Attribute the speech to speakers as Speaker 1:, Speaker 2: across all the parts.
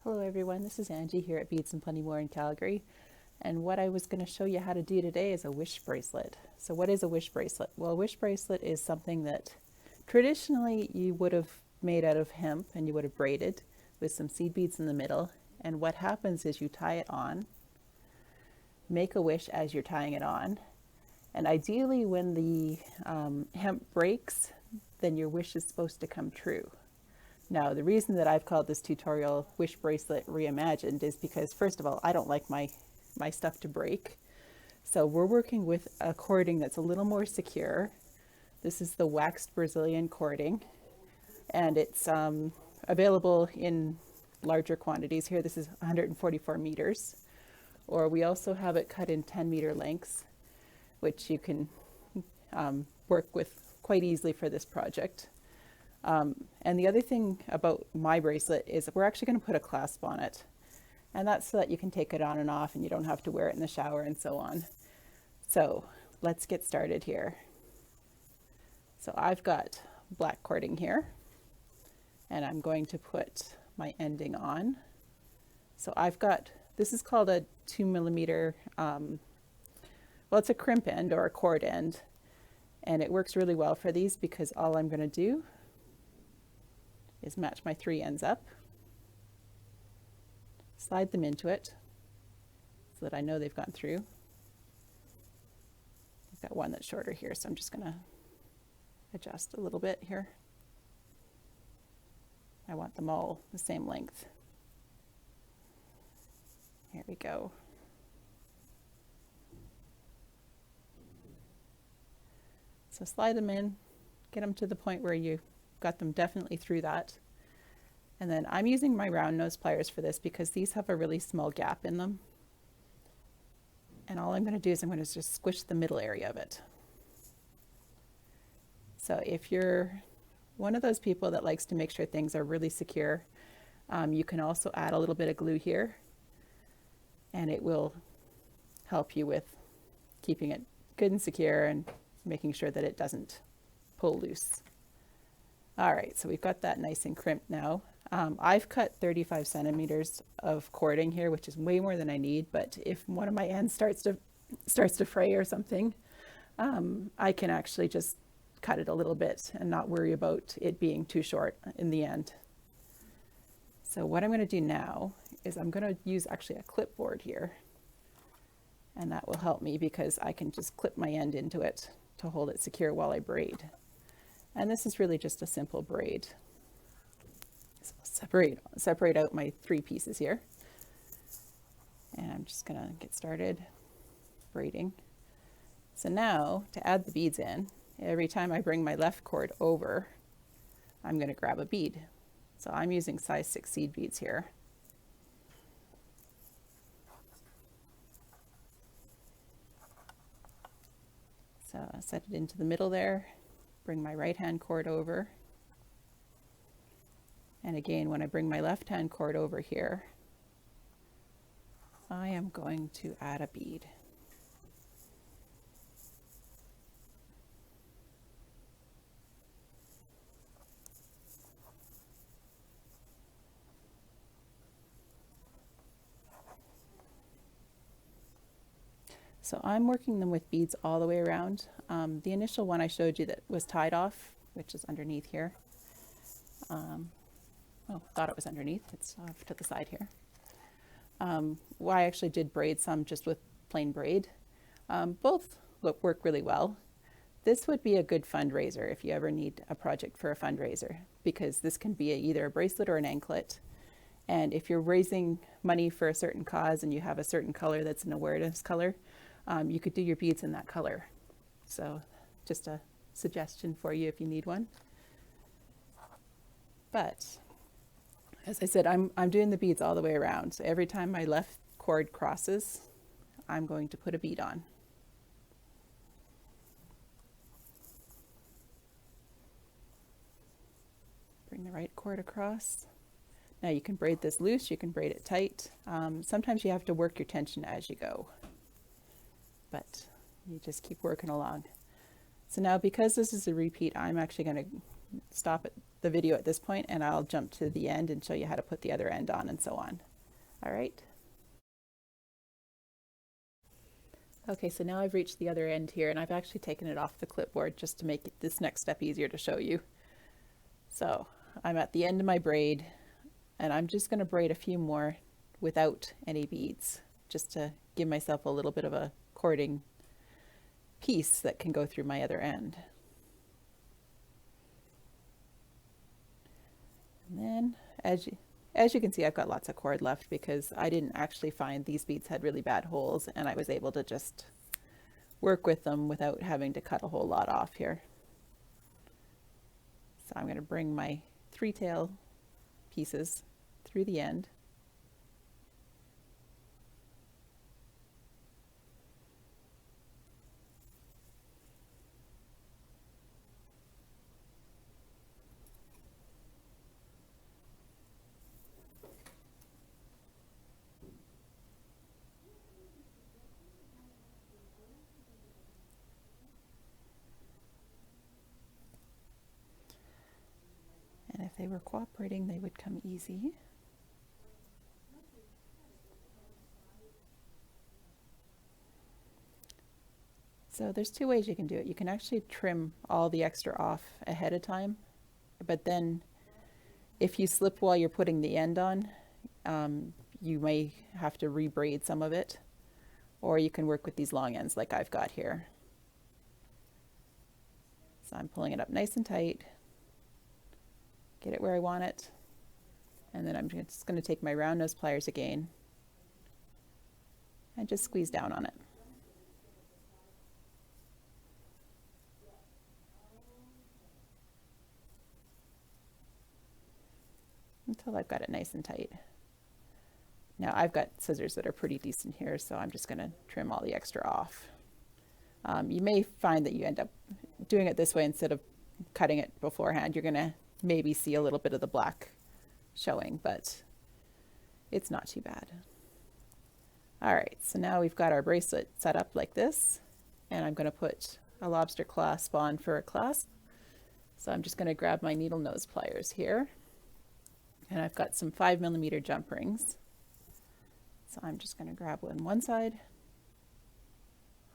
Speaker 1: Hello everyone, this is Angie here at Beads and Plenty More in Calgary. And what I was going to show you how to do today is a wish bracelet. So what is a wish bracelet? Well, a wish bracelet is something that traditionally you would have made out of hemp and you would have braided with some seed beads in the middle. And what happens is you tie it on, make a wish as you're tying it on. And ideally when the hemp breaks, then your wish is supposed to come true. Now, the reason that I've called this tutorial Wish Bracelet Reimagined is because, first of all, I don't like my stuff to break. So we're working with a cording that's a little more secure. This is the waxed Brazilian cording, and it's available in larger quantities here. This is 144 meters, or we also have it cut in 10-meter lengths, which you can work with quite easily for this project. And the other thing about my bracelet is we're actually going to put a clasp on it. And that's so that you can take it on and off and you don't have to wear it in the shower and so on. So let's get started here. So I've got black cording here and I'm going to put my ending on. So I've got, this is called a 2 millimeter, well, it's a crimp end or a cord end. And it works really well for these because all I'm going to do is match my 3 ends up, slide them into it so that I know they've gone through. I've got one that's shorter here, so I'm just going to adjust a little bit here. I want them all the same length. Here we go. So slide them in, get them to the point where you got them definitely through that. And then I'm using my round nose pliers for this because these have a really small gap in them. And all I'm going to do is I'm going to just squish the middle area of it. So if you're one of those people that likes to make sure things are really secure, you can also add a little bit of glue here and it will help you with keeping it good and secure and making sure that it doesn't pull loose. All right, so we've got that nice and crimped now. I've cut 35 centimeters of cording here, which is way more than I need, but if one of my ends starts to fray or something, I can actually just cut it a little bit and not worry about it being too short in the end. So what I'm going to do now is I'm going to use actually a clipboard here, and that will help me because I can just clip my end into it to hold it secure while I braid. And this is really just a simple braid. So I'll separate out my 3 pieces here. And I'm just gonna get started braiding. So now to add the beads in, every time I bring my left cord over, I'm gonna grab a bead. So I'm using size 6 seed beads here. So I set it into the middle there. Bring my right hand cord over. And again, when I bring my left hand cord over here, I am going to add a bead. So I'm working them with beads all the way around. The initial one I showed you that was tied off, which is underneath here. Oh, thought it was underneath. It's off to the side here. Well, I actually did braid some just with plain braid. Both work really well. This would be a good fundraiser if you ever need a project for a fundraiser, because this can be either a bracelet or an anklet. And if you're raising money for a certain cause and you have a certain color that's an awareness color, you could do your beads in that color. So just a suggestion for you if you need one. But as I said, I'm doing the beads all the way around. So every time my left cord crosses, I'm going to put a bead on. Bring the right cord across. Now you can braid this loose, you can braid it tight. Sometimes you have to work your tension as you go, but you just keep working along. So now because this is a repeat, I'm actually going to stop the video at this point and I'll jump to the end and show you how to put the other end on and so on. All right. Okay, so now I've reached the other end here and I've actually taken it off the clipboard just to make this next step easier to show you. So I'm at the end of my braid and I'm just going to braid a few more without any beads, just to give myself a little bit of a cording piece that can go through my other end. And then as you can see, I've got lots of cord left because I didn't actually find these beads had really bad holes, and I was able to just work with them without having to cut a whole lot off here. So I'm going to bring my three tail pieces through the end. And if they were cooperating, they would come easy. So there's two ways you can do it. You can actually trim all the extra off ahead of time, but then if you slip while you're putting the end on, you may have to rebraid some of it, or you can work with these long ends like I've got here. So I'm pulling it up nice and tight, get it where I want it, and then I'm just going to take my round nose pliers again and just squeeze down on it. Until I've got it nice and tight. Now I've got scissors that are pretty decent here, so I'm just going to trim all the extra off. You may find that you end up doing it this way instead of cutting it beforehand. You're going to maybe see a little bit of the black showing, but it's not too bad. All right, so now we've got our bracelet set up like this, and I'm going to put a lobster clasp on for a clasp. So I'm just going to grab my needle nose pliers here. And I've got some 5mm jump rings. So I'm just going to grab one side,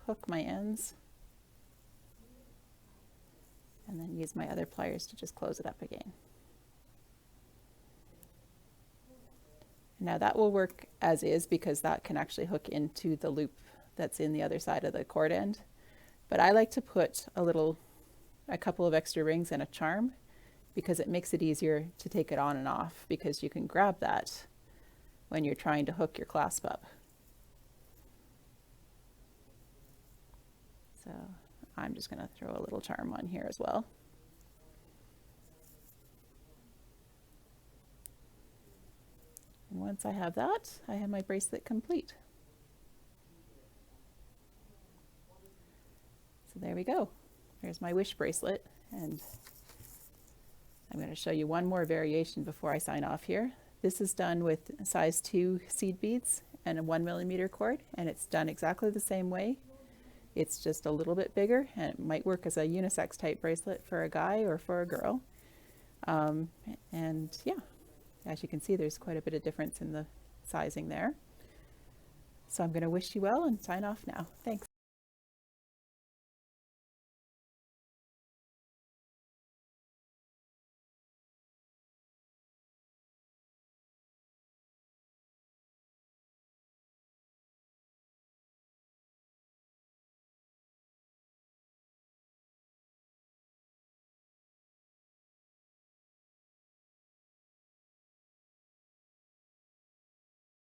Speaker 1: hook my ends, and then use my other pliers to just close it up again. Now that will work as is because that can actually hook into the loop that's in the other side of the cord end. But I like to put a couple of extra rings and a charm, because it makes it easier to take it on and off, because you can grab that when you're trying to hook your clasp up. So I'm just going to throw a little charm on here as well. And once I have that, I have my bracelet complete. So there we go. There's my wish bracelet, and I'm going to show you one more variation before I sign off here. This is done with size 2 seed beads and a 1mm cord, and it's done exactly the same way. It's just a little bit bigger, and it might work as a unisex type bracelet for a guy or for a girl. And yeah, as you can see, there's quite a bit of difference in the sizing there. So I'm going to wish you well and sign off now. Thanks.